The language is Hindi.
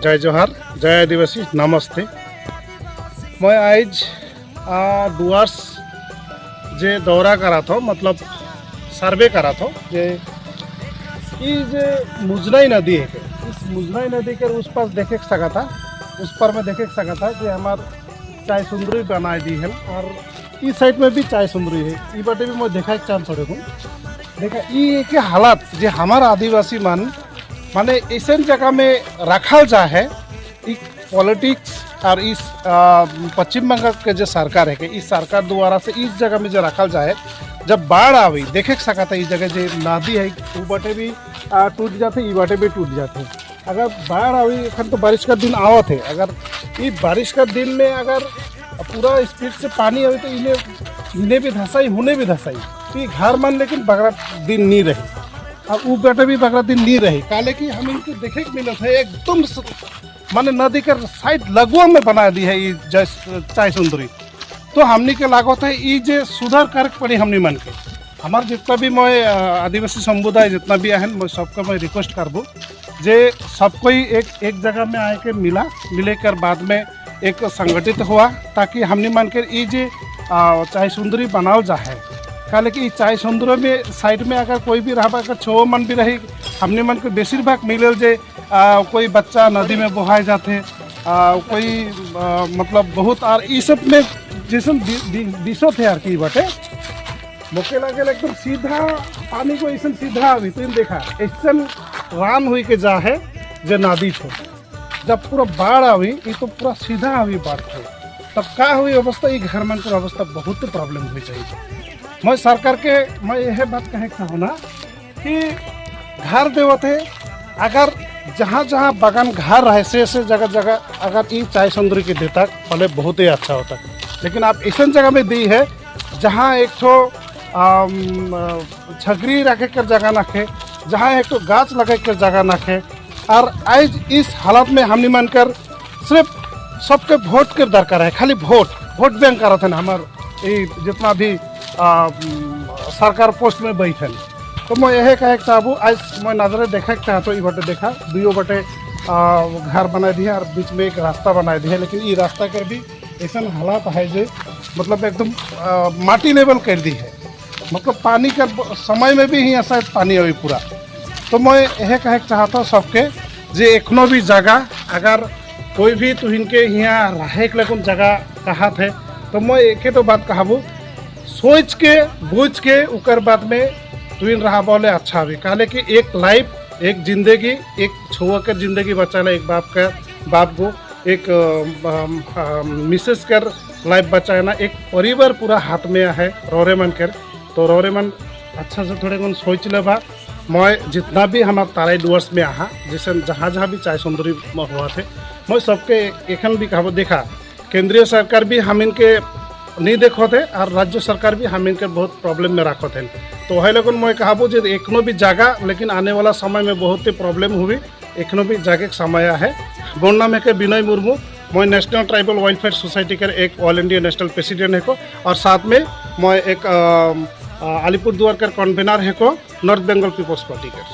जय जोहार, जय आदिवासी, नमस्ते। मैं आज डुअर्स जे दौरा करा था, मतलब सर्वे करा था जे जे मुजनाई नदी है। इस मुजनाई नदी के उस पास देखे सका था, उस पर मैं देखे सका था कि हमार चाय सुंदरी बनाई दी है और इस साइड में भी चाय सुंदरी है। ये बाटे भी मैं देखा एक चांस हो देखा ये के हालात जे हमार आदिवासी मन माने ऐसा जगह में रखल जा है। पॉलिटिक्स और इस पश्चिम बंगाल के जो सरकार है कि इस सरकार द्वारा से इस जगह में जो रखल जाए, जब बाढ़ आवी देखे सका था इस जगह जो नदी है वो बाटे भी टूट जाते, ये बाटे भी टूट जाते। अगर बाढ़ आवी एखन तो बारिश का दिन आवत है, अगर ये बारिश का दिन में अगर पूरा स्पीड से पानी आवे तो इन्हें भी धसाई, होने भी धसाई। तो घर मन लेकिन बगरा दिन नहीं रही और वो बेटे भी बगरा दिन नहीं रही। काले की हम इनको देखे मिले थे एकदम माने नदी के साइड लगुआ में बना दी है ये चाय सुंदरी। तो हमनी के लागत है ये जे सुधार करके पड़ी हमनी मन के। हमार जितना भी मैं आदिवासी समुदाय जितना भी है मैं सबका मैं रिक्वेस्ट करबू जे सबको ही एक जगह में आके मिले कर बाद में एक संगठित हुआ, ताकि हमनी मन के ये जे चाय सुंदरी बनाओ जाए। काले कि चाय सुंदरी में साइड में अगर कोई भी रहा, अगर छो मन भी रही, हमने मन को बेसिरभाग मिले जे कोई बच्चा नदी में बहाए जाते, कोई मतलब बहुत और ये सब में जैसे दिशो थे यार की बाटे मोके लगे एकदम सीधा पानी को ऐसा सीधा अभी तो देखा ऐसा रान हुई के जा है जो नदी थो। जब पूरा बाढ़ आवी ये तो पूरा सीधा आवी बाढ़ थो, तब का हुई अवस्था ये घर मन की अवस्था बहुत प्रॉब्लम हुई चाहिए। मैं सरकार के मैं यह बात कहे चाहूँ ना कि घर देवत है, अगर जहाँ जहाँ बागान घर रहे से जगह जगह अगर ये चाय सुंदरी की देता पहले बहुत ही अच्छा होता। लेकिन आप ऐसा जगह में दी है जहाँ एक तो छगरी रखे कर जगह नखे, जहाँ एक तो गाछ लगे कर जगह नखे। और आज इस हालत में हमने मानकर सिर्फ सबके वोट के दरकार है, खाली वोट बैंक करा था हमारे जितना भी सरकार पोस्ट में बैठे। तो मैं यह कहे चाहूँ आज मैं नजरे देखा चाहता ये बटे देखा दुओ बटे घर बना दिए और बीच में एक रास्ता बना दिया, लेकिन ये रास्ता कर भी ऐसा हालात है जो मतलब एकदम माटी लेवल कर दी है, मतलब पानी का समय में भी ही शायद पानी अभी पूरा। तो मैं यह कहे चाहता सबके जे एखनो भी जगह अगर कोई भी तो इनके यहाँ रहे के लेकिन जगह कहा थे, तो मैं एक तो बात कहबू सोच के बूझ के उकर बाद में तुम रहा बोले अच्छा भी। कहले कि एक लाइफ, एक जिंदगी, एक छुआ कर जिंदगी बचाना, एक बाप को एक मिसेस कर लाइफ बचाना, एक परिवार पूरा हाथ में है रोरेमन कर। तो रोरेमन अच्छा से थोड़े गुण सोच ले बा। मैं जितना भी हमारे ताराई डुअर्स में आहा जैसे जहाँ जहाँ भी चाय सुंदरी हुआ थे, मैं सबके एखन भी कहा देखा केंद्रीय सरकार भी हम इनके नहीं देखो थे और राज्य सरकार भी हम इनके बहुत प्रॉब्लम में रखो थे। तो वही लोगों मैं कहबो जो एखनो भी जगह, लेकिन आने वाला समय में बहुत ही प्रॉब्लम हुई, एखनो भी जगह के समय है। मोर नाम है विनय मुर्मू, मैं नेशनल ट्राइबल वेलफेयर सोसाइटी के एक ऑल इंडिया नेशनल प्रेसिडेंट है को, और साथ में मैं एक अलीपुरद्वार का कन्वीनर है को नॉर्थ बंगाल पीपल्स पार्टी के।